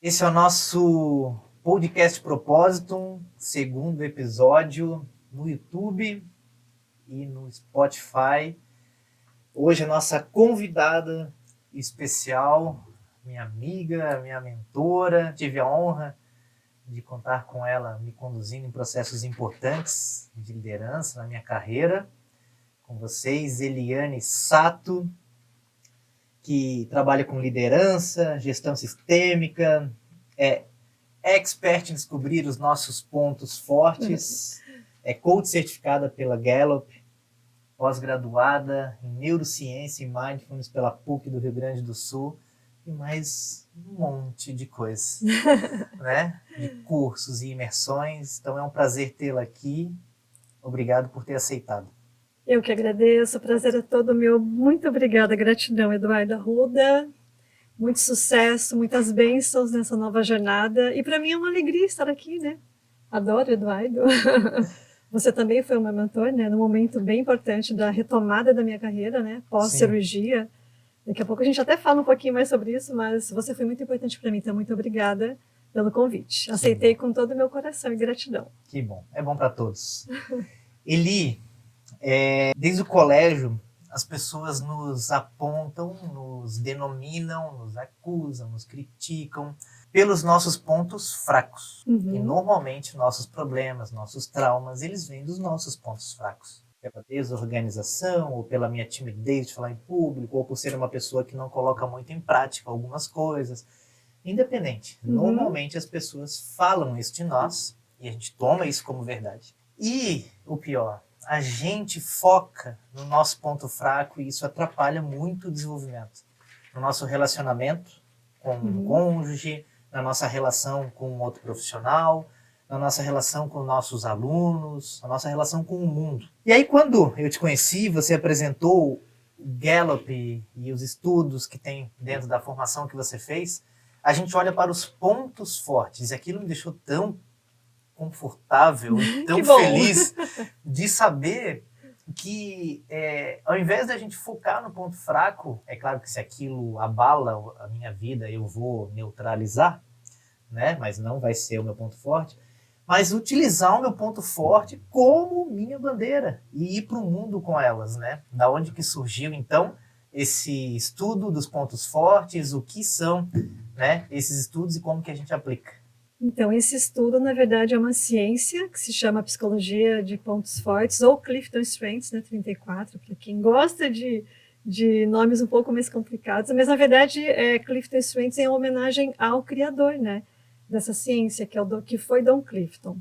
Esse é o nosso podcast Propósito, segundo episódio no YouTube e no Spotify. Hoje a nossa convidada especial, minha amiga, minha mentora, tive a honra de contar com ela me conduzindo em processos importantes de liderança na minha carreira. Com vocês, Eliane Sato, que trabalha com liderança, gestão sistêmica, é expert em descobrir os nossos pontos fortes, é coach certificada pela Gallup, pós-graduada em neurociência e mindfulness pela PUC do Rio Grande do Sul, e mais um monte de coisas, né? De cursos e imersões. Então é um prazer tê-la aqui. Obrigado por ter aceitado. Eu que agradeço, o prazer é todo meu. Muito obrigada, gratidão, Eduardo Arruda. Muito sucesso, muitas bênçãos nessa nova jornada. E para mim é uma alegria estar aqui, né? Adoro, Eduardo. Você também foi o meu mentor, né? Num momento bem importante da retomada da minha carreira, né? Pós-cirurgia. Daqui a pouco a gente até fala um pouquinho mais sobre isso, mas você foi muito importante para mim, então muito obrigada pelo convite. Aceitei com todo o meu coração e gratidão. Que bom, é bom para todos. Eli, desde o colégio, as pessoas nos apontam, nos denominam, nos acusam, nos criticam pelos nossos pontos fracos. E normalmente nossos problemas, nossos traumas, eles vêm dos nossos pontos fracos. Pela desorganização, ou pela minha timidez de falar em público, ou por ser uma pessoa que não coloca muito em prática algumas coisas. Independente. Normalmente as pessoas falam isso de nós, e a gente toma isso como verdade. E o pior, a gente foca no nosso ponto fraco e isso atrapalha muito o desenvolvimento. No nosso relacionamento com o cônjuge, na nossa relação com outro profissional, na nossa relação com nossos alunos, na nossa relação com o mundo. E aí quando eu te conheci, você apresentou o Gallup e os estudos que tem dentro da formação que você fez, a gente olha para os pontos fortes e aquilo me deixou tão confortável, tão feliz de saber que ao invés da gente focar no ponto fraco, é claro que se aquilo abala a minha vida eu vou neutralizar, né? Mas não vai ser o meu ponto forte, mas utilizar o meu ponto forte como minha bandeira e ir para o mundo com elas, né? Da onde que surgiu então esse estudo dos pontos fortes, o que são, né, esses estudos e como que a gente aplica? Então, esse estudo, na verdade, é uma ciência que se chama Psicologia de Pontos Fortes, ou Clifton Strengths, né, 34, para quem gosta de nomes um pouco mais complicados, mas, na verdade, Clifton Strengths é em homenagem ao criador, né, dessa ciência, que foi Don Clifton.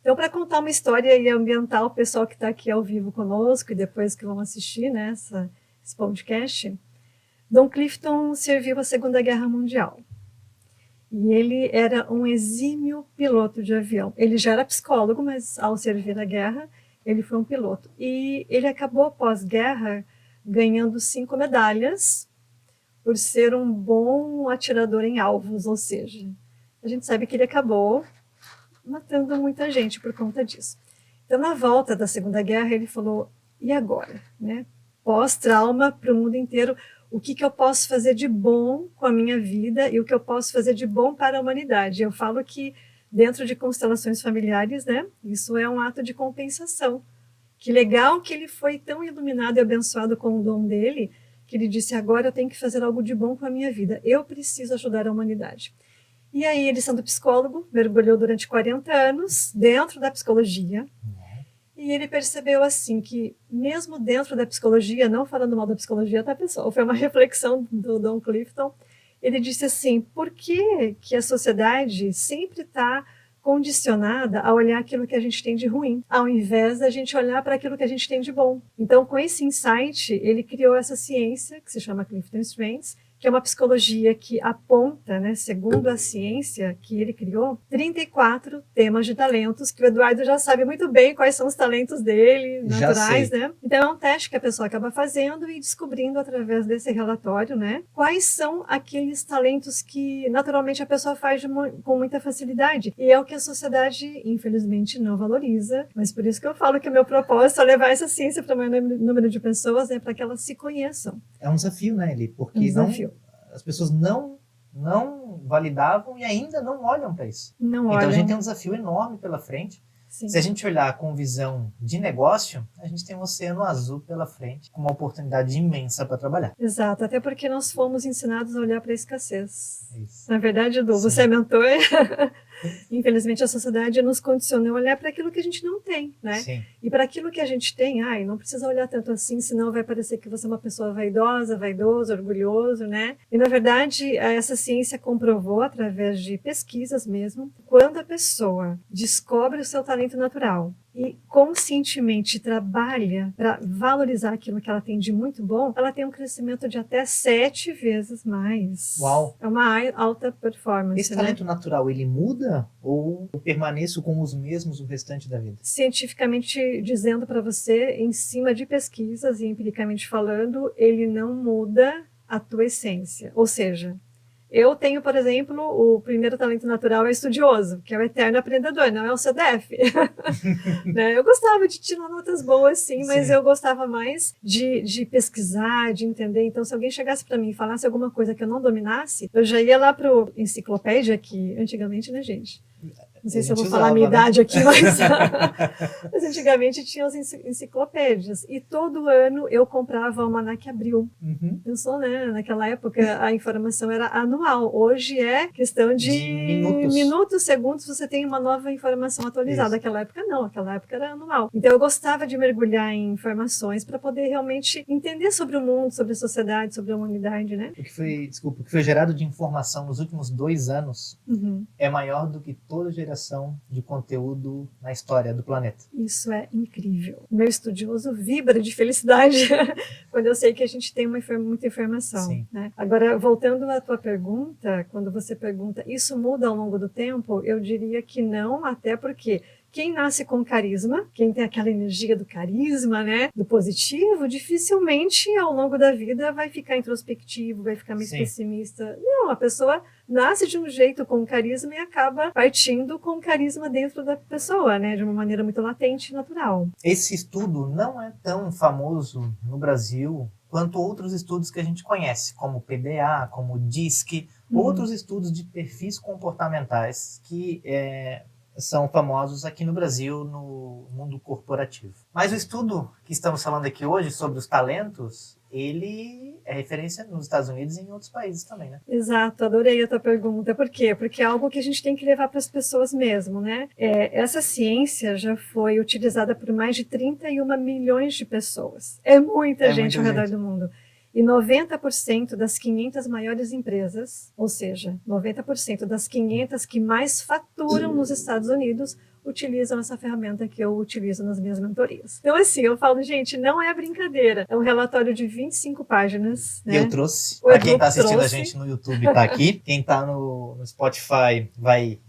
Então, para contar uma história e ambientar o pessoal que está aqui ao vivo conosco e depois que vão assistir, né, esse podcast, Don Clifton serviu a Segunda Guerra Mundial. E ele era um exímio piloto de avião. Ele já era psicólogo, mas ao servir a guerra, ele foi um piloto. E ele acabou, pós-guerra, ganhando 5 medalhas por ser um bom atirador em alvos, ou seja, a gente sabe que ele acabou matando muita gente por conta disso. Então, na volta da Segunda Guerra, ele falou, e agora? Né? Pós-trauma para o mundo inteiro, o que eu posso fazer de bom com a minha vida e o que eu posso fazer de bom para a humanidade. Eu falo que dentro de constelações familiares, né, isso é um ato de compensação. Que legal que ele foi tão iluminado e abençoado com o dom dele, que ele disse, agora eu tenho que fazer algo de bom com a minha vida. Eu preciso ajudar a humanidade. E aí ele, sendo psicólogo, mergulhou durante 40 anos dentro da psicologia. E ele percebeu assim que, mesmo dentro da psicologia, não falando mal da psicologia, tá, pessoal? Foi uma reflexão do Don Clifton. Ele disse assim, por que a sociedade sempre está condicionada a olhar aquilo que a gente tem de ruim, ao invés da gente olhar para aquilo que a gente tem de bom? Então, com esse insight, ele criou essa ciência, que se chama Clifton Strengths, que é uma psicologia que aponta, né, segundo a ciência que ele criou, 34 temas de talentos, que o Eduardo já sabe muito bem quais são os talentos dele, naturais, né? Então é um teste que a pessoa acaba fazendo e descobrindo através desse relatório, né, quais são aqueles talentos que naturalmente a pessoa faz com muita facilidade. E é o que a sociedade, infelizmente, não valoriza, mas por isso que eu falo que o meu propósito é levar essa ciência para o maior número de pessoas, né, para que elas se conheçam. É um desafio, né, Eli? Porque as pessoas não não validavam e ainda não olham para isso. Não Então olham. a gente tem um desafio enorme pela frente. Sim. Se a gente olhar com visão de negócio, a gente tem um oceano azul pela frente, com uma oportunidade imensa para trabalhar. Exato, até porque nós fomos ensinados a olhar para a escassez. É isso. Na verdade, Edu, Sim. você é mentor. Infelizmente, a sociedade nos condiciona a olhar para aquilo que a gente não tem, né? Sim. E para aquilo que a gente tem, não precisa olhar tanto assim, senão vai parecer que você é uma pessoa vaidosa, vaidoso, orgulhoso, né? E, na verdade, essa ciência comprovou, através de pesquisas mesmo, quando a pessoa descobre o seu talento natural e conscientemente trabalha para valorizar aquilo que ela tem de muito bom, ela tem um crescimento de até 7 vezes mais. Uau! É uma alta performance. Esse talento natural, ele muda ou eu permaneço com os mesmos o restante da vida? Cientificamente dizendo para você, em cima de pesquisas e empiricamente falando, ele não muda a tua essência. Ou seja, eu tenho, por exemplo, o primeiro talento natural é estudioso, que é o eterno aprendedor, não é o CDF. Né? Eu gostava de tirar notas boas, sim, mas Sim. eu gostava mais de pesquisar, de entender. Então, se alguém chegasse para mim e falasse alguma coisa que eu não dominasse, eu já ia lá para o enciclopédia, que antigamente, né, gente? Não sei se eu vou falar a minha idade aqui, mas antigamente tinha as enciclopédias. E todo ano eu comprava o Almanac Abril. Uhum. Pensou, né? Naquela época a informação era anual. Hoje é questão de minutos, segundos, você tem uma nova informação atualizada. Isso. Naquela época não, naquela época era anual. Então eu gostava de mergulhar em informações para poder realmente entender sobre o mundo, sobre a sociedade, sobre a humanidade, né? O que foi gerado de informação nos últimos 2 anos é maior do que toda geração de conteúdo na história do planeta. Isso é incrível. O meu estudioso vibra de felicidade quando eu sei que a gente tem muita informação. Sim. Né? Agora, voltando à tua pergunta, quando você pergunta, isso muda ao longo do tempo? Eu diria que não, até porque quem nasce com carisma, quem tem aquela energia do carisma, né, do positivo, dificilmente ao longo da vida vai ficar introspectivo, vai ficar mais pessimista. Não, a pessoa nasce de um jeito com carisma e acaba partindo com carisma dentro da pessoa, né, de uma maneira muito latente e natural. Esse estudo não é tão famoso no Brasil quanto outros estudos que a gente conhece, como o PDA, como o DISC, outros estudos de perfis comportamentais que são famosos aqui no Brasil, no mundo corporativo. Mas o estudo que estamos falando aqui hoje sobre os talentos, ele é referência nos Estados Unidos e em outros países também, né? Exato, adorei a tua pergunta. Por quê? Porque é algo que a gente tem que levar para as pessoas mesmo, né? Essa ciência já foi utilizada por mais de 31 milhões de pessoas. É muita gente ao redor do mundo. E 90% das 500 maiores empresas, ou seja, 90% das 500 que mais faturam nos Estados Unidos, utilizam essa ferramenta que eu utilizo nas minhas mentorias. Então, assim, eu falo, gente, não é brincadeira. É um relatório de 25 páginas. Né? Eu trouxe. Para quem está assistindo a gente no YouTube, está aqui. Quem está no Spotify vai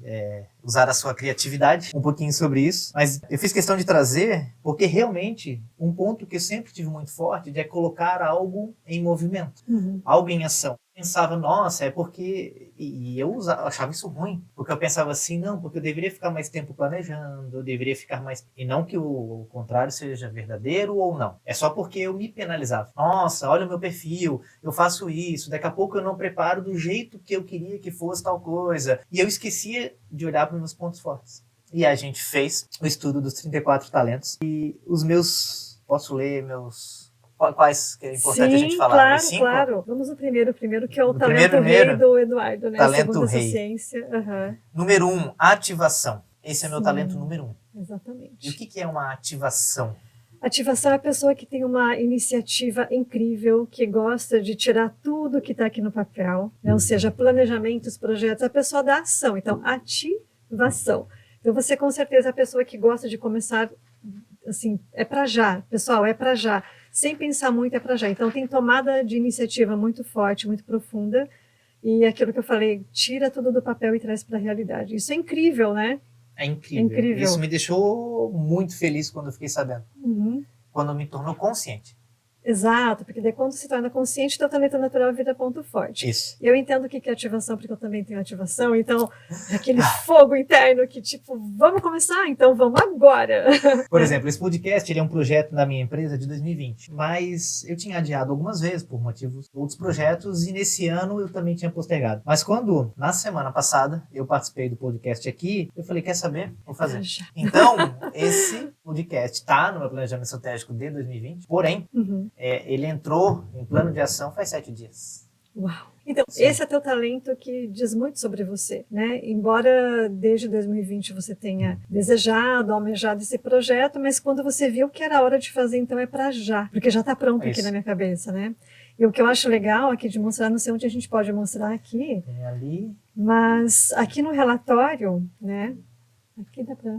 usar a sua criatividade um pouquinho sobre isso. Mas eu fiz questão de trazer, porque realmente um ponto que eu sempre tive muito forte é colocar algo em movimento, algo em ação. Pensava, nossa, é porque... E eu achava isso ruim, porque eu pensava assim, não, porque eu deveria ficar mais tempo planejando, eu deveria ficar mais... E não que o contrário seja verdadeiro ou não. É só porque eu me penalizava. Nossa, olha o meu perfil, eu faço isso, daqui a pouco eu não preparo do jeito que eu queria que fosse tal coisa. E eu esquecia de olhar para os meus pontos fortes. E a gente fez o estudo dos 34 talentos. E os meus... Posso ler meus... Quais que é importante a gente falar? Claro, os 5? Claro. Vamos no primeiro que é o talento rei do Eduardo, né? Talento segundo rei. Essa ciência. Número 1, ativação. Esse é meu talento número 1. Exatamente. E o que é uma ativação? Ativação é a pessoa que tem uma iniciativa incrível, que gosta de tirar tudo que está aqui no papel, né? Ou seja, planejamentos, projetos, a pessoa da ação. Então, ativação. Então, você com certeza é a pessoa que gosta de começar, assim, é para já, pessoal, é para já. Sem pensar muito, é para já. Então, tem tomada de iniciativa muito forte, muito profunda. E aquilo que eu falei, tira tudo do papel e traz para a realidade. Isso é incrível, né? É incrível. Isso me deixou muito feliz quando eu fiquei sabendo. Quando me tornou consciente. Exato, porque daí quando se torna consciente, teu talento natural vira ponto forte. Isso. Eu entendo o que é ativação, porque eu também tenho ativação, então é aquele fogo interno que tipo, vamos começar? Então vamos agora! Por exemplo, esse podcast ele é um projeto da minha empresa de 2020, mas eu tinha adiado algumas vezes por motivos outros projetos e nesse ano eu também tinha postergado. Mas quando, na semana passada, eu participei do podcast aqui, eu falei, quer saber? Vou fazer. Então, esse podcast está no meu planejamento estratégico de 2020, porém, ele entrou em plano de ação faz 7 dias. Uau! Então, Sim. Esse é teu talento que diz muito sobre você, né? Embora desde 2020 você tenha desejado, almejado esse projeto, mas quando você viu que era hora de fazer, então é para já, porque já está pronto aqui na minha cabeça, né? E o que eu acho legal aqui de mostrar, não sei onde a gente pode mostrar aqui, Tem ali. Mas aqui no relatório, né? Aqui dá para...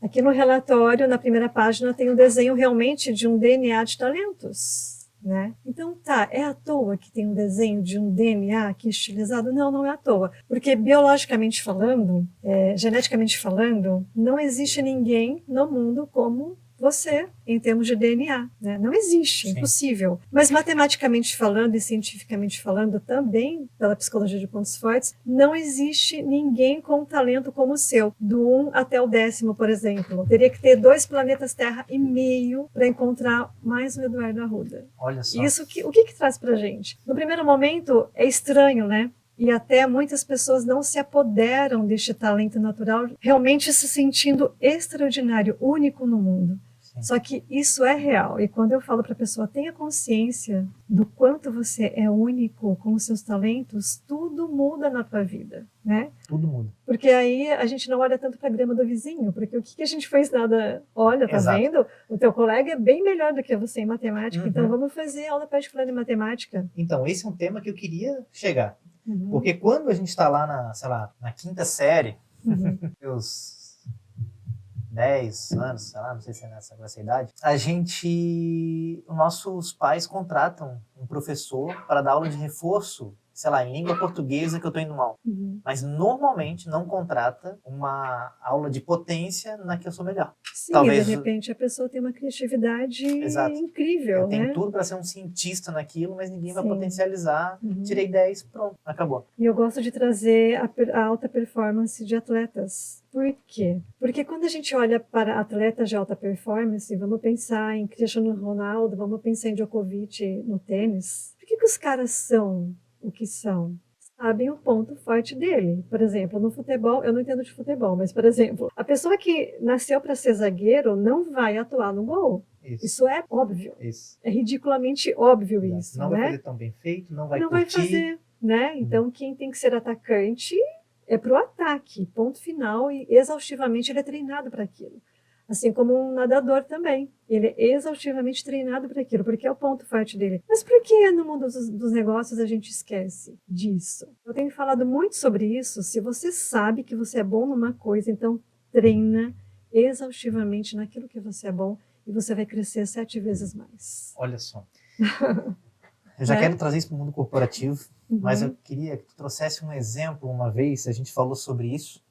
Aqui no relatório, na primeira página, tem um desenho realmente de um DNA de talentos, né? Então, é à toa que tem um desenho de um DNA aqui estilizado? Não, não é à toa. Porque biologicamente falando, geneticamente falando, não existe ninguém no mundo como você, em termos de DNA, né? Não existe, impossível. Mas matematicamente falando e cientificamente falando também, pela psicologia de pontos fortes, não existe ninguém com talento como o seu, do 1 até o 10º, por exemplo. Teria que ter 2 planetas Terra e meio para encontrar mais um Eduardo Arruda. Olha só. Isso, o que traz pra gente? No primeiro momento, é estranho, né? E até muitas pessoas não se apoderam deste talento natural, realmente se sentindo extraordinário, único no mundo. Sim. Só que isso é real. E quando eu falo para a pessoa, tenha consciência do quanto você é único com os seus talentos, tudo muda na tua vida, né? Tudo muda. Porque aí a gente não olha tanto para a grama do vizinho, porque o que a gente foi ensinado? Olha, tá vendo? O teu colega é bem melhor do que você em matemática, então vamos fazer aula particular de matemática. Então, esse é um tema que eu queria chegar. Porque quando a gente está lá na 5ª série, meus 10 anos, sei lá, não sei se é nessa idade, nossos pais contratam um professor para dar aula de reforço, sei lá, em língua portuguesa que eu tô indo mal. Mas normalmente não contrata uma aula de potência na que eu sou melhor. Sim, talvez, de repente a pessoa tem uma criatividade incrível, eu tenho tudo para ser um cientista naquilo, mas ninguém vai potencializar. Tirei 10, pronto, acabou. E eu gosto de trazer a alta performance de atletas. Por quê? Porque quando a gente olha para atletas de alta performance, vamos pensar em Cristiano Ronaldo, vamos pensar em Djokovic no tênis. Por que os caras são o que são? Sabem o ponto forte dele. Por exemplo, no futebol, eu não entendo de futebol, mas, por exemplo, a pessoa que nasceu para ser zagueiro não vai atuar no gol. Isso é óbvio. É ridiculamente óbvio isso. Não vai fazer tão bem feito, não vai curtir. Vai fazer, né? Então, quem tem que ser atacante é para o ataque, ponto final, e exaustivamente ele é treinado para aquilo. Assim como um nadador também. Ele é exaustivamente treinado para aquilo, porque é o ponto forte dele. Mas por que no mundo dos negócios a gente esquece disso? Eu tenho falado muito sobre isso. Se você sabe que você é bom numa coisa, então treina exaustivamente naquilo que você é bom e você vai crescer 7 vezes mais. Olha só. Eu já quero trazer isso para o mundo corporativo, mas eu queria que tu trouxesse um exemplo uma vez, a gente falou sobre isso,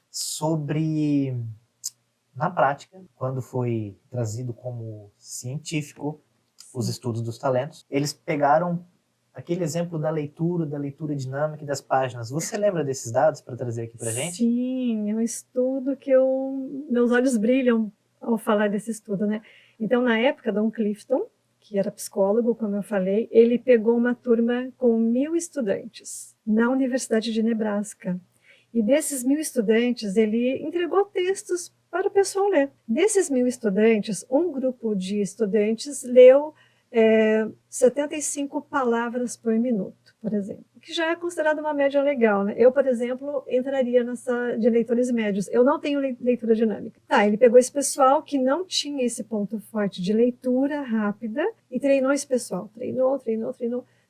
na prática, quando foi trazido como científico os estudos dos talentos, eles pegaram aquele exemplo da leitura dinâmica das páginas. Você lembra desses dados para trazer aqui para a gente? Sim, é um estudo que meus olhos brilham ao falar desse estudo, né? Então, na época, Don Clifton, que era psicólogo, como eu falei, ele pegou uma turma com 1.000 estudantes na Universidade de Nebraska. E desses 1.000 estudantes, ele entregou textos para o pessoal ler. Desses 1.000 estudantes, um grupo de estudantes leu 75 palavras por minuto, por exemplo, que já é considerado uma média legal, né? Eu, por exemplo, entraria nessa de leitores médios. Eu não tenho leitura dinâmica. Ele pegou esse pessoal que não tinha esse ponto forte de leitura rápida e treinou esse pessoal. Treinou.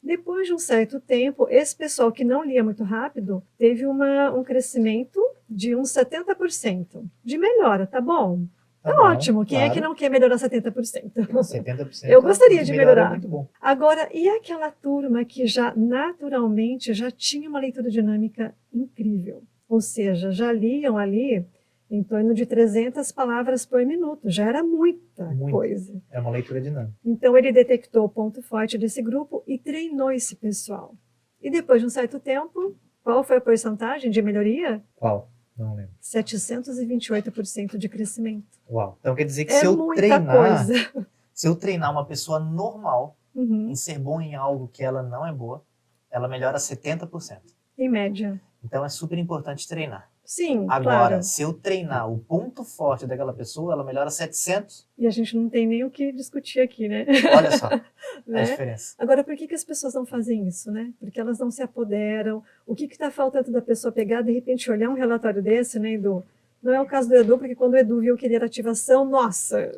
Depois de um certo tempo, esse pessoal que não lia muito rápido teve um crescimento de uns 70% de melhora, tá bom? Tá ótimo. Quem é que não quer melhorar 70%? 70% eu gostaria de melhorar. É muito bom. Agora, e aquela turma que já naturalmente já tinha uma leitura dinâmica incrível? Ou seja, já liam ali em torno de 300 palavras por minuto. Já era muita Muito. coisa. É uma leitura dinâmica. Então, ele detectou o ponto forte desse grupo e treinou esse pessoal. E depois de um certo tempo, qual foi a porcentagem de melhoria? Qual? Não lembro. 728% de crescimento. Uau. Então quer dizer que É se eu muita treinar, coisa. se eu treinar uma pessoa normal Uhum. em ser bom em algo que ela não é boa, ela melhora 70%. Em média. Então é super importante treinar. Sim, Agora, claro. se eu treinar o ponto forte daquela pessoa, ela melhora 700. E a gente não tem nem o que discutir aqui, né? Olha só a Né? diferença. Agora, por que as pessoas não fazem isso, né? Porque elas não se apoderam. O que está faltando da pessoa pegar, de repente, olhar um relatório desse, né, Edu? Não é o caso do Edu, porque quando o Edu viu que ele era ativação, nossa!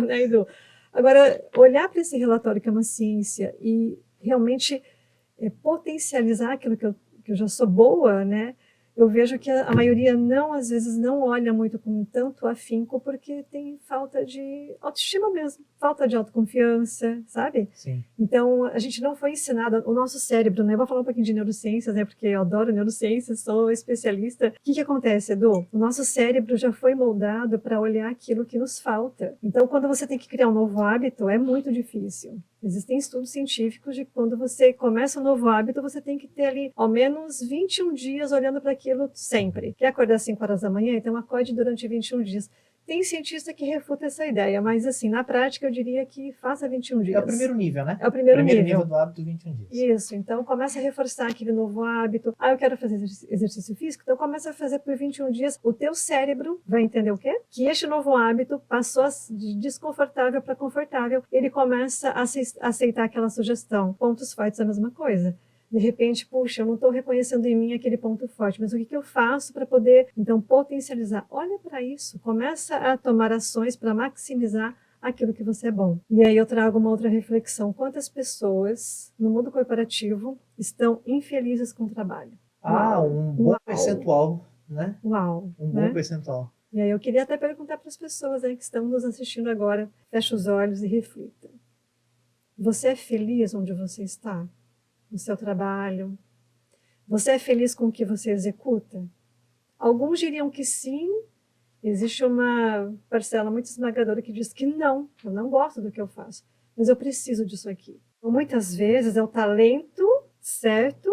Né, Edu? Agora, olhar para esse relatório que é uma ciência e realmente potencializar aquilo que eu já sou boa, né? Eu vejo que a maioria não, às vezes, não olha muito com tanto afinco porque tem falta de autoestima mesmo, falta de autoconfiança, sabe? Sim. Então, a gente não foi ensinada, o nosso cérebro, né? Eu vou falar um pouquinho de neurociências, né? Porque eu adoro neurociências, sou especialista. O que acontece, Edu? O nosso cérebro já foi moldado para olhar aquilo que nos falta. Então, quando você tem que criar um novo hábito, é muito difícil. Existem estudos científicos de que quando você começa um novo hábito, você tem que ter ali ao menos 21 dias olhando para aquilo sempre. Quer acordar às 5 horas da manhã? Então acorde durante 21 dias. Tem cientista que refuta essa ideia, mas assim, na prática eu diria que faça 21 dias. É o primeiro nível, né? É o primeiro nível. nível do hábito 21 dias. Isso, então começa a reforçar aquele novo hábito. Ah, eu quero fazer exercício físico, então começa a fazer por 21 dias. O teu cérebro vai entender o quê? Que este novo hábito passou de desconfortável para confortável. Ele começa a aceitar aquela sugestão. Pontos fortes é a mesma coisa. De repente, puxa, eu não estou reconhecendo em mim aquele ponto forte, mas o que eu faço para poder, então, potencializar? Olha para isso, começa a tomar ações para maximizar aquilo que você é bom. E aí eu trago uma outra reflexão. Quantas pessoas no mundo corporativo estão infelizes com o trabalho? Ah, um bom Uau. Percentual, né? Uau! Um bom Né? percentual. E aí eu queria até perguntar para as pessoas aí que estão nos assistindo agora, feche os olhos e reflita. Você é feliz onde você está? No seu trabalho? Você é feliz com o que você executa? Alguns diriam que sim. Existe uma parcela muito esmagadora que diz que não, eu não gosto do que eu faço, mas eu preciso disso aqui. Então, muitas vezes é o talento certo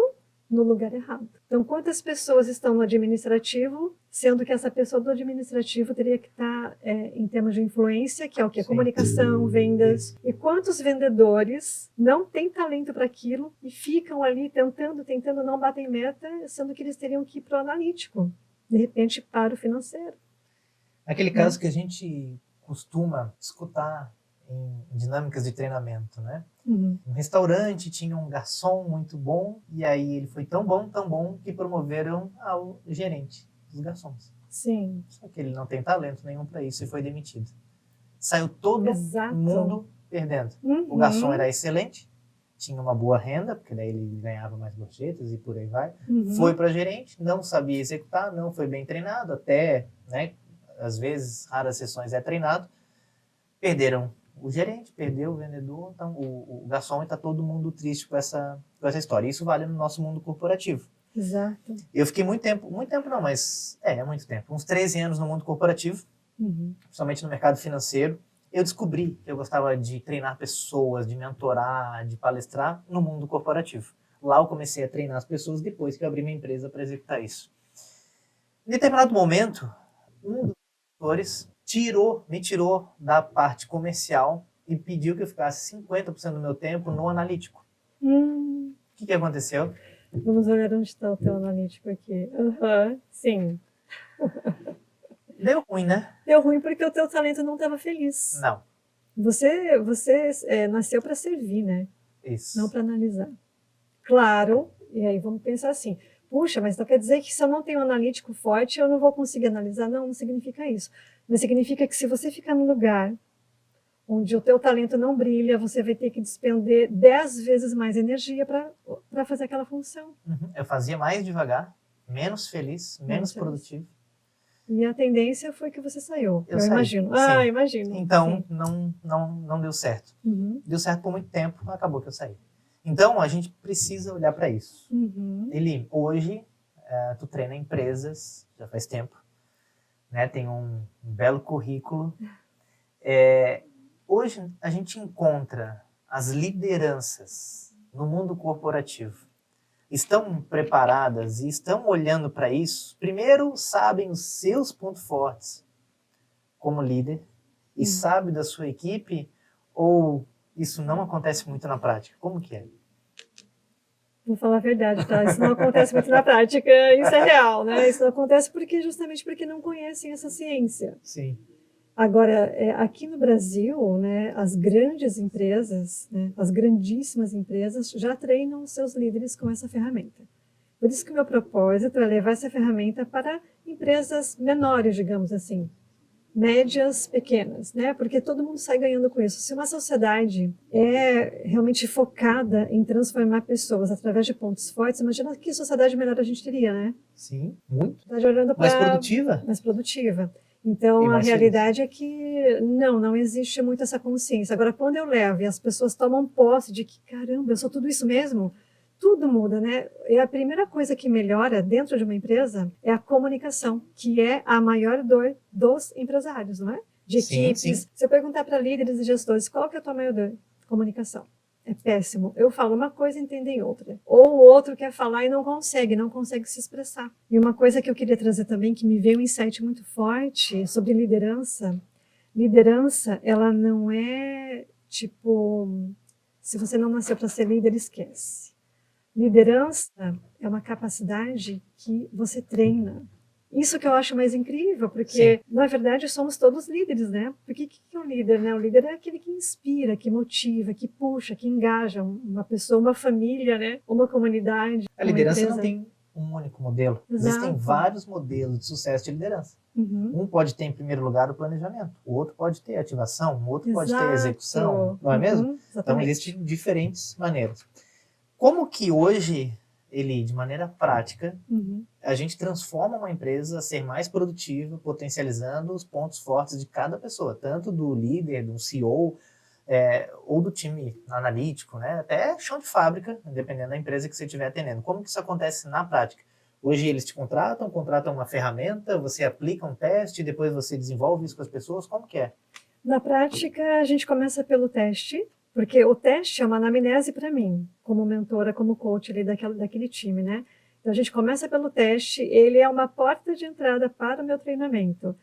no lugar errado. Então, quantas pessoas estão no administrativo, sendo que essa pessoa do administrativo teria que estar em termos de influência, que é o que? Comunicação, vendas. E quantos vendedores não têm talento para aquilo e ficam ali tentando, não batem meta, sendo que eles teriam que ir para o analítico, de repente para o financeiro. Aquele caso que a gente costuma escutar em dinâmicas de treinamento, né? Uhum. Um restaurante tinha um garçom muito bom e aí ele foi tão bom que promoveram ao gerente dos garçons. Sim. Só que ele não tem talento nenhum para isso e foi demitido. Saiu todo Exato. mundo perdendo. Uhum. O garçom era excelente, tinha uma boa renda, porque daí ele ganhava mais gorjetas e por aí vai. Uhum. Foi para gerente, não sabia executar, não foi bem treinado, até, né, às vezes, raras sessões é treinado. Perderam o gerente, perdeu o vendedor, então o garçom, e está todo mundo triste com essa história. Isso vale no nosso mundo corporativo. Exato. Eu fiquei muito tempo não, mas muito tempo, uns 13 anos no mundo corporativo, principalmente no mercado financeiro. Eu descobri que eu gostava de treinar pessoas, de mentorar, de palestrar no mundo corporativo. Lá eu comecei a treinar as pessoas depois que eu abri minha empresa para executar isso. Em determinado momento, um dos mentores me tirou da parte comercial e pediu que eu ficasse 50% do meu tempo no analítico. O que aconteceu? Vamos olhar onde está o teu analítico aqui. Sim. Deu ruim, né? Deu ruim porque o teu talento não estava feliz. Não. Você nasceu para servir, né? Isso. Não para analisar. Claro, e aí vamos pensar assim, puxa, mas então quer dizer que se eu não tenho um analítico forte, eu não vou conseguir analisar? Não, não significa isso. Mas significa que se você ficar num lugar onde o teu talento não brilha, você vai ter que despender 10 vezes mais energia para fazer aquela função. Eu fazia mais devagar, menos feliz, menos produtivo. E a tendência foi que você saiu. Eu saí, imagino. sim. Imagino. Então, não deu certo. Deu certo por muito tempo, acabou que eu saí. Então, a gente precisa olhar para isso. Eli, hoje, tu treina empresas, já faz tempo. né? Tem um belo currículo. Hoje a gente encontra as lideranças no mundo corporativo. Estão preparadas e estão olhando para isso? Primeiro, sabem os seus pontos fortes como líder e sabe da sua equipe, ou isso não acontece muito na prática? Como que é? Vou falar a verdade, tá? Isso não acontece muito na prática, isso é real, né? Isso não acontece justamente porque não conhecem essa ciência. Sim. Agora, aqui no Brasil, né, as grandes empresas, né, as grandíssimas empresas já treinam os seus líderes com essa ferramenta. Por isso que o meu propósito é levar essa ferramenta para empresas menores, digamos assim, médias, pequenas, né? Porque todo mundo sai ganhando com isso. Se uma sociedade é realmente focada em transformar pessoas através de pontos fortes, imagina que sociedade melhor a gente teria, né? Sim, muito. Sociedade olhando Mais produtiva. mais produtiva. Então, a realidade é que não existe muito essa consciência. Agora, quando eu levo e as pessoas tomam posse de que, caramba, eu sou tudo isso mesmo, tudo muda, né? E a primeira coisa que melhora dentro de uma empresa é a comunicação, que é a maior dor dos empresários, não é? De equipes. Sim. Se eu perguntar para líderes e gestores, qual que é a tua maior dor? Comunicação. É péssimo. Eu falo uma coisa e entendem outra. Ou o outro quer falar e não consegue se expressar. E uma coisa que eu queria trazer também, que me veio um insight muito forte sobre liderança. Liderança, ela não é tipo, se você não nasceu para ser líder, esquece. Liderança é uma capacidade que você treina. Isso que eu acho mais incrível, porque, na verdade, somos todos líderes, né? Porque o que é um líder, né? O líder é aquele que inspira, que motiva, que puxa, que engaja uma pessoa, uma família, né? Uma comunidade. A liderança não tem um único modelo. Exato. Existem vários modelos de sucesso de liderança. Um pode ter, em primeiro lugar, o planejamento. O outro pode ter ativação. O outro pode ter execução. Não é mesmo? Então, existem diferentes maneiras. Como que hoje, Eli, de maneira prática, a gente transforma uma empresa a ser mais produtiva, potencializando os pontos fortes de cada pessoa, tanto do líder, do CEO, ou do time analítico, né? Até chão de fábrica, dependendo da empresa que você estiver atendendo. Como que isso acontece na prática? Hoje eles te contratam uma ferramenta, você aplica um teste, depois você desenvolve isso com as pessoas, como que é? Na prática, a gente começa pelo teste, porque o teste é uma anamnese para mim, como mentora, como coach ali daquele time, né? Então, a gente começa pelo teste, ele é uma porta de entrada para o meu treinamento.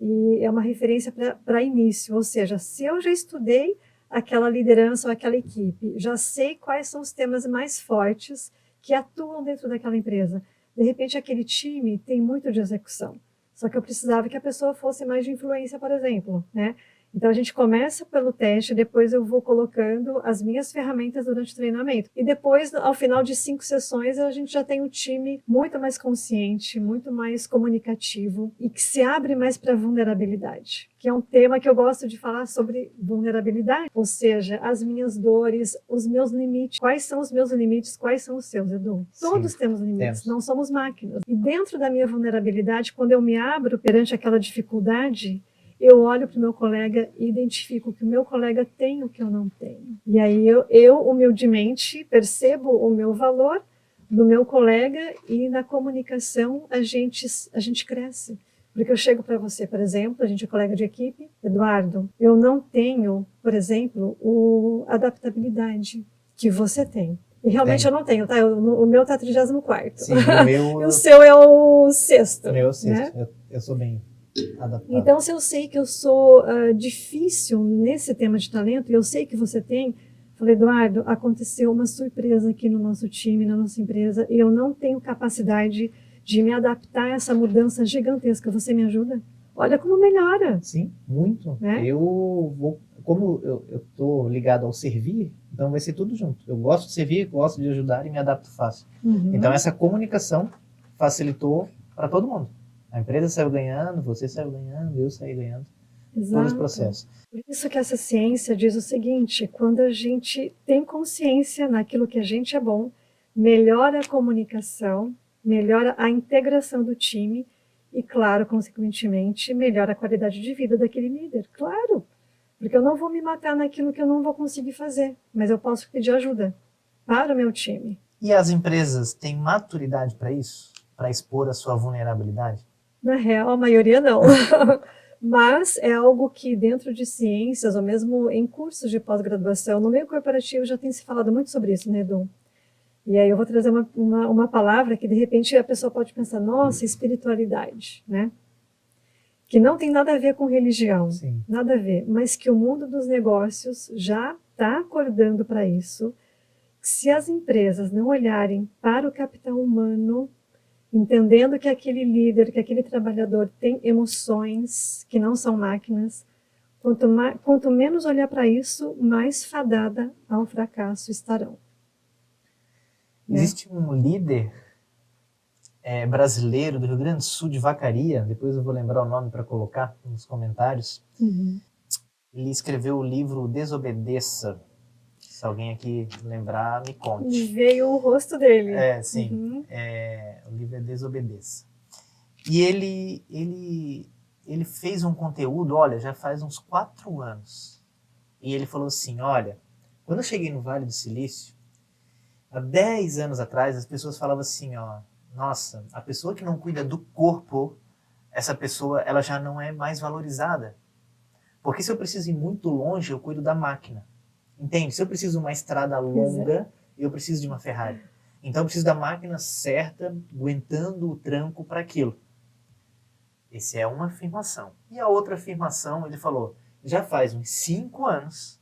E é uma referência para início, ou seja, se eu já estudei aquela liderança ou aquela equipe, já sei quais são os temas mais fortes que atuam dentro daquela empresa. De repente, aquele time tem muito de execução, só que eu precisava que a pessoa fosse mais de influência, por exemplo, né? Então, a gente começa pelo teste, depois eu vou colocando as minhas ferramentas durante o treinamento. E depois, ao final de 5 sessões, a gente já tem um time muito mais consciente, muito mais comunicativo e que se abre mais para a vulnerabilidade, que é um tema que eu gosto de falar sobre vulnerabilidade, ou seja, as minhas dores, os meus limites. Quais são os meus limites? Quais são os seus, Edu? Todos temos limites, não somos máquinas. E dentro da minha vulnerabilidade, quando eu me abro perante aquela dificuldade, eu olho para o meu colega e identifico que o meu colega tem o que eu não tenho. E aí eu humildemente percebo o meu valor do meu colega e na comunicação a gente cresce. Porque eu chego para você, por exemplo, a gente é colega de equipe, Eduardo, eu não tenho, por exemplo, a adaptabilidade que você tem. E realmente eu não tenho, tá? O meu tá 34º. Sim, o meu... E o seu é o 6º. O meu é o 6º. Né? Eu sou bem... adaptado. Então, se eu sei que eu sou difícil nesse tema de talento, e eu sei que você tem, falei, Eduardo, aconteceu uma surpresa aqui no nosso time, na nossa empresa, e eu não tenho capacidade de me adaptar a essa mudança gigantesca. Você me ajuda? Olha como melhora. Sim, muito. Né? Como eu estou ligado ao servir, então vai ser tudo junto. Eu gosto de servir, gosto de ajudar e me adapto fácil. Então, essa comunicação facilitou para todo mundo. A empresa saiu ganhando, você saiu ganhando, eu saí ganhando. Exato. Todo esse processo. Por isso que essa ciência diz o seguinte, quando a gente tem consciência naquilo que a gente é bom, melhora a comunicação, melhora a integração do time e, claro, consequentemente, melhora a qualidade de vida daquele líder. Claro, porque eu não vou me matar naquilo que eu não vou conseguir fazer, mas eu posso pedir ajuda para o meu time. E as empresas têm maturidade para isso? Para expor a sua vulnerabilidade? Na real, a maioria não. Mas é algo que dentro de ciências, ou mesmo em cursos de pós-graduação, no meio corporativo já tem se falado muito sobre isso, né, Edu? E aí eu vou trazer uma palavra que de repente a pessoa pode pensar, nossa, espiritualidade, né? Que não tem nada a ver com religião, Sim. nada a ver, mas que o mundo dos negócios já está acordando para isso. Se as empresas não olharem para o capital humano, entendendo que aquele líder, que aquele trabalhador tem emoções que não são máquinas, quanto menos olhar para isso, mais fadada ao fracasso estarão. Existe um líder brasileiro do Rio Grande do Sul, de Vacaria, depois eu vou lembrar o nome para colocar nos comentários. Uhum. Ele escreveu o livro Desobedeça. Se alguém aqui lembrar, me conte. Veio o rosto dele. Sim. Uhum. O livro é Desobedeça. E ele fez um conteúdo, olha, já faz uns 4 anos. E ele falou assim, olha, quando eu cheguei no Vale do Silício, há 10 anos atrás, as pessoas falavam assim, ó, nossa, a pessoa que não cuida do corpo, essa pessoa, ela já não é mais valorizada. Porque se eu preciso ir muito longe, eu cuido da máquina. Entende? Se eu preciso de uma estrada longa, eu preciso de uma Ferrari. Então eu preciso da máquina certa, aguentando o tranco para aquilo. Essa é uma afirmação. E a outra afirmação, ele falou, já faz uns 5 anos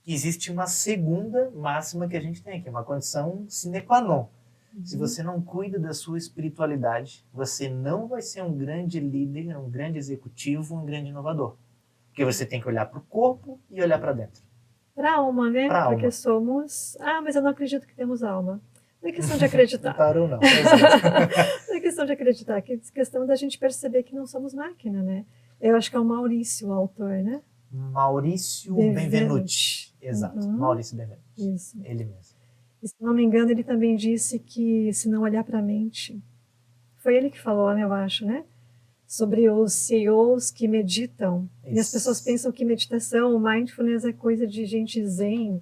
que existe uma segunda máxima que a gente tem, que é uma condição sine qua non. Se você não cuida da sua espiritualidade, você não vai ser um grande líder, um grande executivo, um grande inovador. Porque você tem que olhar para o corpo e olhar para dentro. Para a alma, né? Pra Porque alma. somos... Ah, mas eu não acredito que temos alma. Não é questão de acreditar. Claro, não. Não é questão de acreditar, é questão da gente perceber que não somos máquina, né? Eu acho que é o Maurício, o autor, né? Maurício Benvenuti. Exato, Maurício Benvenuti. Isso. Ele mesmo. E, se não me engano, ele também disse que se não olhar para a mente... Foi ele que falou, né, eu acho, né? Sobre os CEOs que meditam. Isso. E as pessoas pensam que meditação, mindfulness é coisa de gente zen,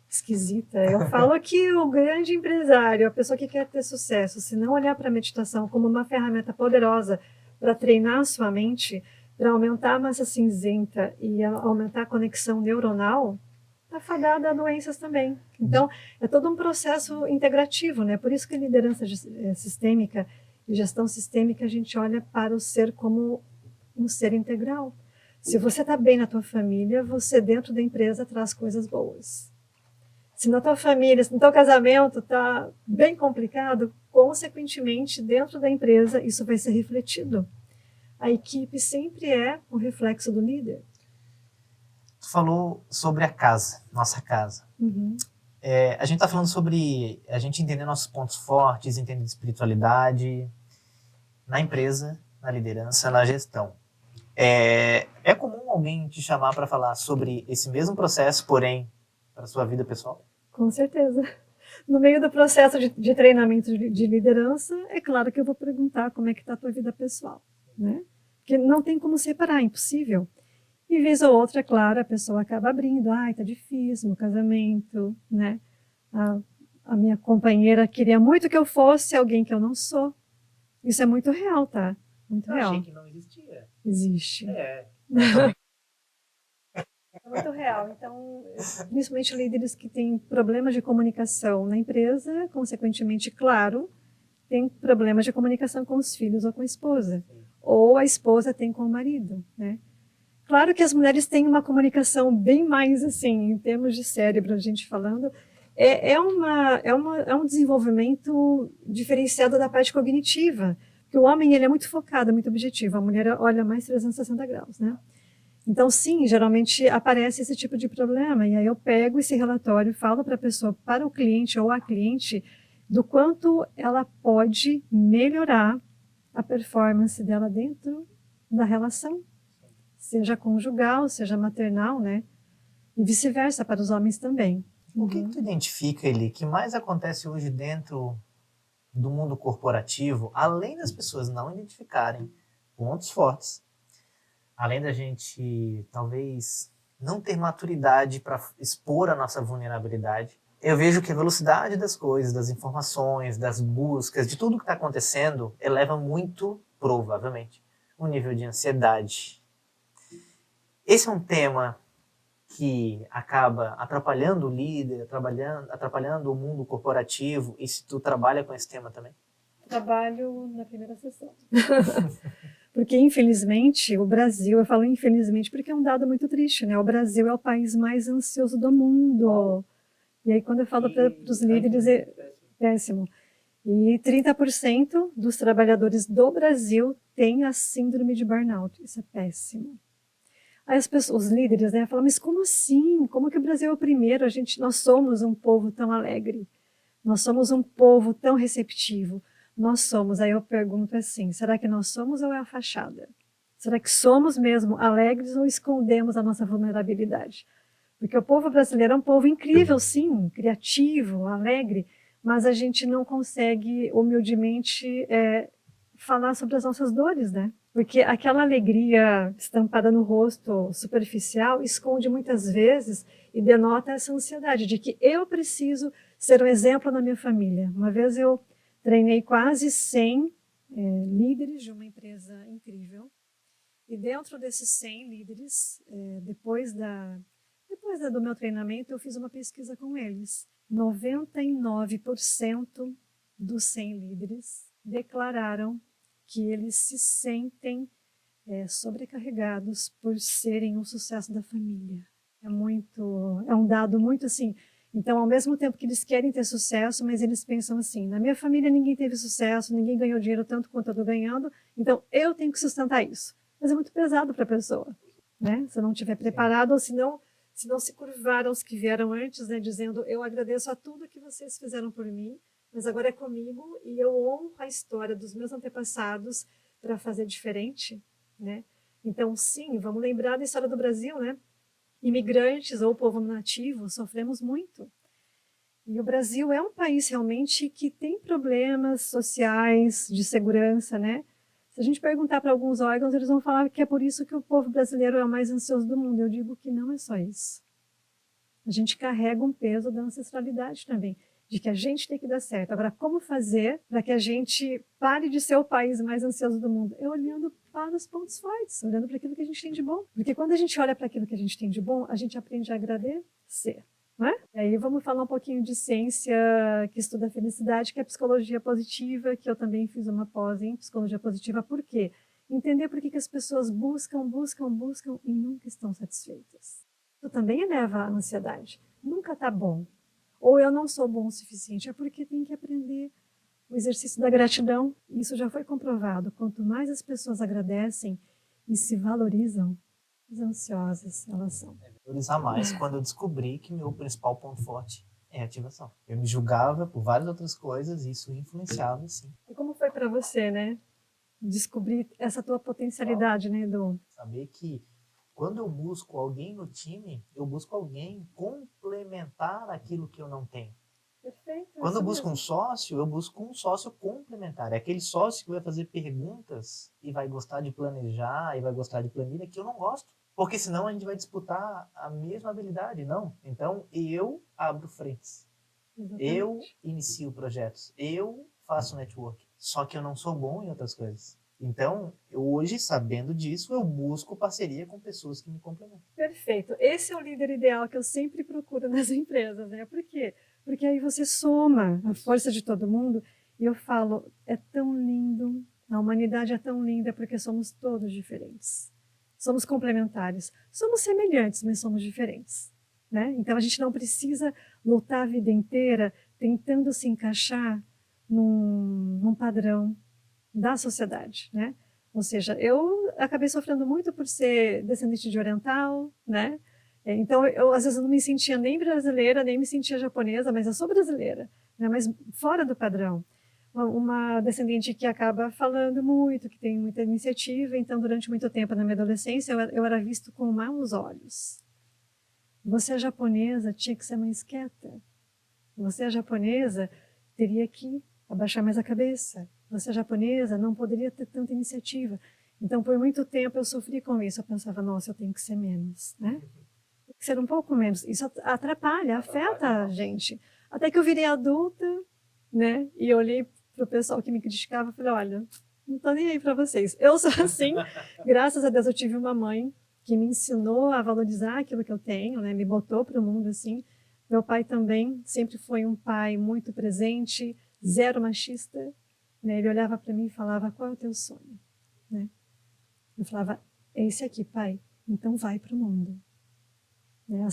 esquisita. Eu falo que o grande empresário, a pessoa que quer ter sucesso, se não olhar para a meditação como uma ferramenta poderosa para treinar a sua mente, para aumentar a massa cinzenta e aumentar a conexão neuronal, está fadada a doenças também. Então, é todo um processo integrativo, né? Por isso que a liderança sistêmica e gestão sistêmica, a gente olha para o ser como um ser integral. Se você está bem na tua família, você dentro da empresa traz coisas boas. Se na tua família, se no teu casamento está bem complicado, consequentemente, dentro da empresa, isso vai ser refletido. A equipe sempre é o reflexo do líder. Tu falou sobre a casa, nossa casa. Uhum. A gente está falando sobre a gente entender nossos pontos fortes, entender espiritualidade na empresa, na liderança, na gestão. É comum alguém te chamar para falar sobre esse mesmo processo, porém, para a sua vida pessoal? Com certeza. No meio do processo de treinamento de liderança, é claro que eu vou perguntar como é que está a tua vida pessoal, né? Porque não tem como separar, é impossível. E vez ou outra, é claro, a pessoa acaba abrindo, tá difícil no casamento, né? A minha companheira queria muito que eu fosse alguém que eu não sou. Isso é muito real, tá? Muito real. Eu achei que não existia. Existe. É muito real. Então, principalmente líderes que têm problemas de comunicação na empresa, consequentemente, claro, tem problemas de comunicação com os filhos ou com a esposa. Ou a esposa tem com o marido, né? Claro que as mulheres têm uma comunicação bem mais, assim, em termos de cérebro, a gente falando, é um desenvolvimento diferenciado da parte cognitiva, porque o homem ele é muito focado, muito objetivo, a mulher olha mais 360 graus, né? Então, sim, geralmente aparece esse tipo de problema, e aí eu pego esse relatório e falo para a pessoa, para o cliente ou a cliente, do quanto ela pode melhorar a performance dela dentro da relação, seja conjugal, seja maternal, né? E vice-versa, para os homens também. O que tu identifica, Eli, que mais acontece hoje dentro do mundo corporativo, além das pessoas não identificarem pontos fortes, além da gente talvez não ter maturidade para expor a nossa vulnerabilidade, eu vejo que a velocidade das coisas, das informações, das buscas, de tudo que está acontecendo, eleva muito provavelmente, um nível de ansiedade. Esse é um tema que acaba atrapalhando o líder, atrapalhando o mundo corporativo, e se tu trabalha com esse tema também? Trabalho na primeira sessão. Porque, infelizmente, o Brasil, eu falo infelizmente porque é um dado muito triste, né? O Brasil é o país mais ansioso do mundo. E aí, quando eu falo para os líderes, é péssimo. E 30% dos trabalhadores do Brasil têm a síndrome de burnout. Isso é péssimo. Aí as pessoas, os líderes, né, falam, mas como assim? Como que o Brasil é o primeiro? Nós somos um povo tão alegre. Nós somos um povo tão receptivo. Nós somos. Aí eu pergunto assim, será que nós somos ou é a fachada? Será que somos mesmo alegres ou escondemos a nossa vulnerabilidade? Porque o povo brasileiro é um povo incrível, sim, criativo, alegre, mas a gente não consegue humildemente falar sobre as nossas dores, né? Porque aquela alegria estampada no rosto superficial esconde muitas vezes e denota essa ansiedade de que eu preciso ser um exemplo na minha família. Uma vez eu treinei quase 100 líderes de uma empresa incrível e dentro desses 100 líderes, depois do meu treinamento, eu fiz uma pesquisa com eles. 99% dos 100 líderes declararam que eles se sentem sobrecarregados por serem um sucesso da família. É um dado muito assim. Então, ao mesmo tempo que eles querem ter sucesso, mas eles pensam assim: na minha família ninguém teve sucesso, ninguém ganhou dinheiro tanto quanto eu estou ganhando, então eu tenho que sustentar isso. Mas é muito pesado para a pessoa, né? Se não estiver preparado ou se não se curvaram os que vieram antes, né, dizendo: eu agradeço a tudo que vocês fizeram por mim, mas agora é comigo e eu honro a história dos meus antepassados para fazer diferente, né? Então, sim, vamos lembrar da história do Brasil, né? Imigrantes ou povo nativo sofremos muito. E o Brasil é um país realmente que tem problemas sociais, de segurança, né? Se a gente perguntar para alguns órgãos, eles vão falar que é por isso que o povo brasileiro é o mais ansioso do mundo. Eu digo que não é só isso. A gente carrega um peso da ancestralidade também, de que a gente tem que dar certo. Agora, como fazer para que a gente pare de ser o país mais ansioso do mundo? É olhando para os pontos fortes, olhando para aquilo que a gente tem de bom. Porque quando a gente olha para aquilo que a gente tem de bom, a gente aprende a agradecer. Não é? E aí vamos falar um pouquinho de ciência que estuda a felicidade, que é a psicologia positiva, que eu também fiz uma pós em psicologia positiva. Por quê? Entender por que as pessoas buscam e nunca estão satisfeitas. Isso também eleva a ansiedade. Nunca está bom. Ou eu não sou bom o suficiente. É porque tem que aprender o exercício da gratidão. Isso já foi comprovado. Quanto mais as pessoas agradecem e se valorizam, mais ansiosas elas são. Valorizar mais quando eu descobri que meu principal ponto forte é a ativação. Eu me julgava por várias outras coisas e isso influenciava, sim. E como foi para você, né? Descobrir essa tua potencialidade, né, Edu? Saber que quando eu busco alguém no time, eu busco alguém complementar aquilo que eu não tenho. Perfeito. Quando eu busco um sócio, eu busco um sócio complementar. É aquele sócio que vai fazer perguntas e vai gostar de planejar e vai gostar de planilha que eu não gosto. Porque senão a gente vai disputar a mesma habilidade, não. Então eu abro frentes. Exatamente. Eu inicio projetos. Eu faço network. Só que eu não sou bom em outras coisas. Então, hoje, sabendo disso, eu busco parceria com pessoas que me complementam. Perfeito. Esse é o líder ideal que eu sempre procuro nas empresas, né? Por quê? Porque aí você soma a força de todo mundo e eu falo, é tão lindo, a humanidade é tão linda porque somos todos diferentes. Somos complementares. Somos semelhantes, mas somos diferentes, né? Então, a gente não precisa lutar a vida inteira tentando se encaixar num padrão da sociedade, né? Ou seja, eu acabei sofrendo muito por ser descendente de oriental, né? Então, eu às vezes não me sentia nem brasileira, nem me sentia japonesa, mas eu sou brasileira, né? Mas fora do padrão. Uma descendente que acaba falando muito, que tem muita iniciativa, então durante muito tempo na minha adolescência eu era visto com maus olhos. Você é japonesa, tinha que ser mais quieta. Você é japonesa, teria que abaixar mais a cabeça. Você é japonesa, não poderia ter tanta iniciativa. Então, por muito tempo eu sofri com isso. Eu pensava, nossa, eu tenho que ser menos, né? Tem que ser um pouco menos. Isso atrapalha, afeta a gente. Até que eu virei adulta, né? E eu olhei para o pessoal que me criticava e falei, olha, Não tô nem aí para vocês. Eu sou assim. Graças a Deus eu tive uma mãe que me ensinou a valorizar aquilo que eu tenho, né? Me botou para o mundo assim. Meu pai também sempre foi um pai muito presente, zero machista, né? Ele olhava para mim e falava: qual é o teu sonho? Né? Eu falava: é esse aqui, pai. Então vai para o mundo. Né?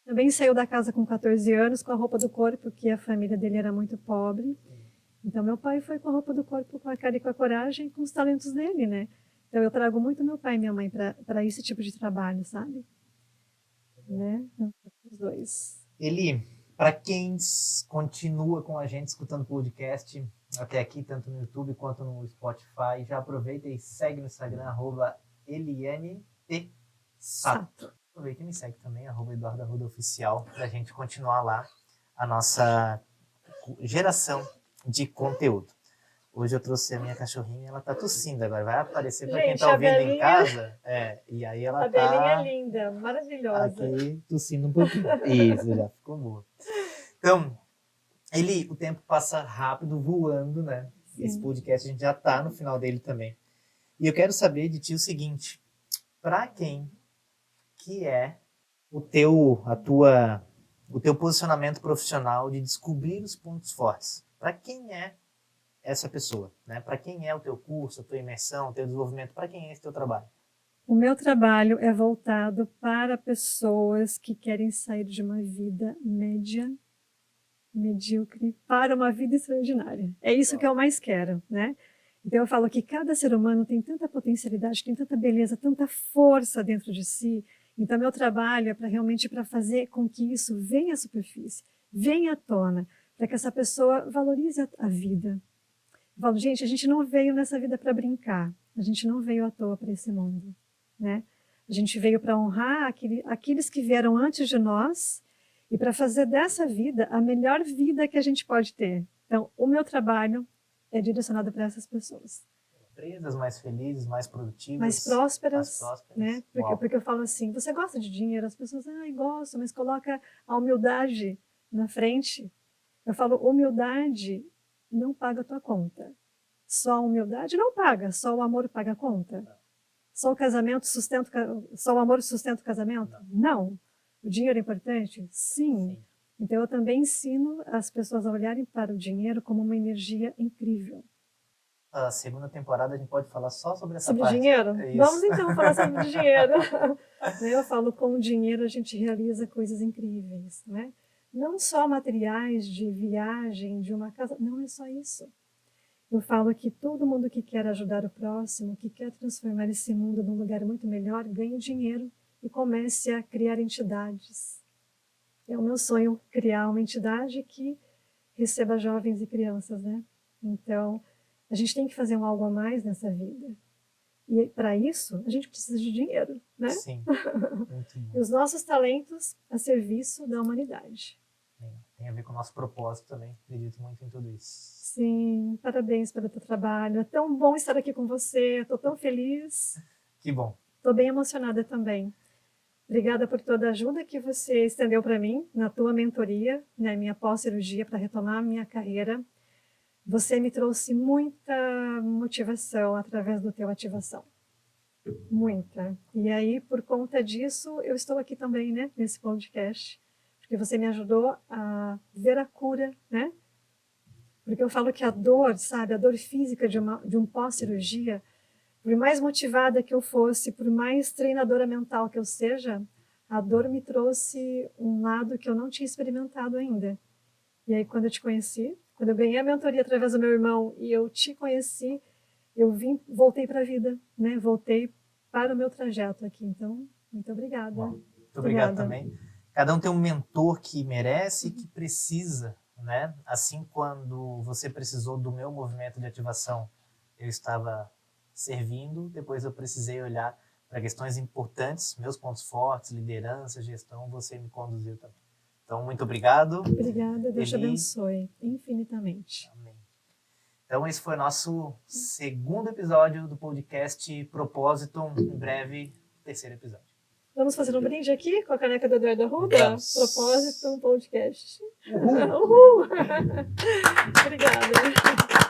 Também saiu da casa com 14 anos com a roupa do corpo, porque a família dele era muito pobre. Então meu pai foi com a roupa do corpo, com a cara e com a coragem, com os talentos dele, né? Então eu trago muito meu pai e minha mãe para esse tipo de trabalho, sabe? Né? Os dois. Eli, para quem continua com a gente escutando o podcast até aqui, tanto no YouTube quanto no Spotify, já aproveita e segue no Instagram, @ElianeTSato. Aproveita e me segue também, @EduardoArrudaOficial, para a gente continuar lá a nossa geração de conteúdo. Hoje eu trouxe a minha cachorrinha, ela tá tossindo agora, vai aparecer para quem tá ouvindo em casa. E aí ela a Belinha tá... é linda, maravilhosa. Aqui tossindo um pouquinho. Isso, já ficou boa. Então, Eli, o tempo passa rápido, voando, né? Sim. Esse podcast a gente já tá no final dele também. E eu quero saber de ti o seguinte, para quem que é o teu posicionamento profissional de descobrir os pontos fortes? Para quem é essa pessoa, né? Para quem é o teu curso, a tua imersão, o teu desenvolvimento, para quem é esse teu trabalho? O meu trabalho é voltado para pessoas que querem sair de uma vida média, medíocre, para uma vida extraordinária. É isso que eu mais quero, né? Então eu falo que cada ser humano tem tanta potencialidade, tem tanta beleza, tanta força dentro de si. Então meu trabalho é realmente para fazer com que isso venha à superfície, venha à tona, para que essa pessoa valorize a vida. Eu falo, gente, a gente não veio nessa vida para brincar, a gente não veio à toa para esse mundo, né? A gente veio para honrar aqueles que vieram antes de nós e para fazer dessa vida a melhor vida que a gente pode ter. Então, o meu trabalho é direcionado para essas pessoas. Empresas mais felizes, mais produtivas, mais prósperas, né? Porque eu falo assim, você gosta de dinheiro? As pessoas, gosto, mas coloca a humildade na frente. Eu falo, humildade não paga a tua conta. Só a humildade não paga, só o amor paga a conta. Só o casamento sustenta, só o amor sustenta o casamento? Não. O dinheiro é importante? Sim. Então eu também ensino as pessoas a olharem para o dinheiro como uma energia incrível. A segunda temporada a gente pode falar só sobre essa parte. Sobre dinheiro? Vamos então falar sobre dinheiro. Eu falo, com o dinheiro a gente realiza coisas incríveis, né? Não só materiais de viagem, de uma casa, não é só isso. Eu falo que todo mundo que quer ajudar o próximo, que quer transformar esse mundo num lugar muito melhor, ganhe dinheiro e comece a criar entidades. É o meu sonho criar uma entidade que receba jovens e crianças, né? Então, a gente tem que fazer algo a mais nessa vida. E para isso, a gente precisa de dinheiro, né? Sim. Muito bom. E os nossos talentos a serviço da humanidade. Tem a ver com o nosso propósito também. Acredito muito em tudo isso. Sim, parabéns pelo teu trabalho. É tão bom estar aqui com você. Estou tão feliz. Que bom. Estou bem emocionada também. Obrigada por toda a ajuda que você estendeu para mim na tua mentoria, na minha pós-cirurgia, para retomar a minha carreira. Você me trouxe muita motivação através do teu Ativação. Muita. E aí, por conta disso, eu estou aqui também, né, nesse podcast, porque você me ajudou a ver a cura, né? Porque eu falo que a dor, sabe, a dor física de um pós-cirurgia, por mais motivada que eu fosse, por mais treinadora mental que eu seja, a dor me trouxe um lado que eu não tinha experimentado ainda. E aí, quando eu te conheci, quando eu ganhei a mentoria através do meu irmão e eu te conheci, eu voltei para a vida, né? Voltei para o meu trajeto aqui. Então, muito obrigada. Bom, muito obrigado também. Cada um tem um mentor que merece e que precisa, né? Assim, quando você precisou do meu movimento de ativação, eu estava servindo, depois eu precisei olhar para questões importantes, meus pontos fortes, liderança, gestão, você me conduziu também. Então, muito obrigado. Obrigada, Deus te abençoe infinitamente. Amém. Então, esse foi o nosso segundo episódio do podcast Propósito. Em breve, terceiro episódio. Vamos fazer um brinde aqui com a caneca do Eduardo Arruda? Vamos. Propósito, podcast. Uhul. Uhul. Obrigada.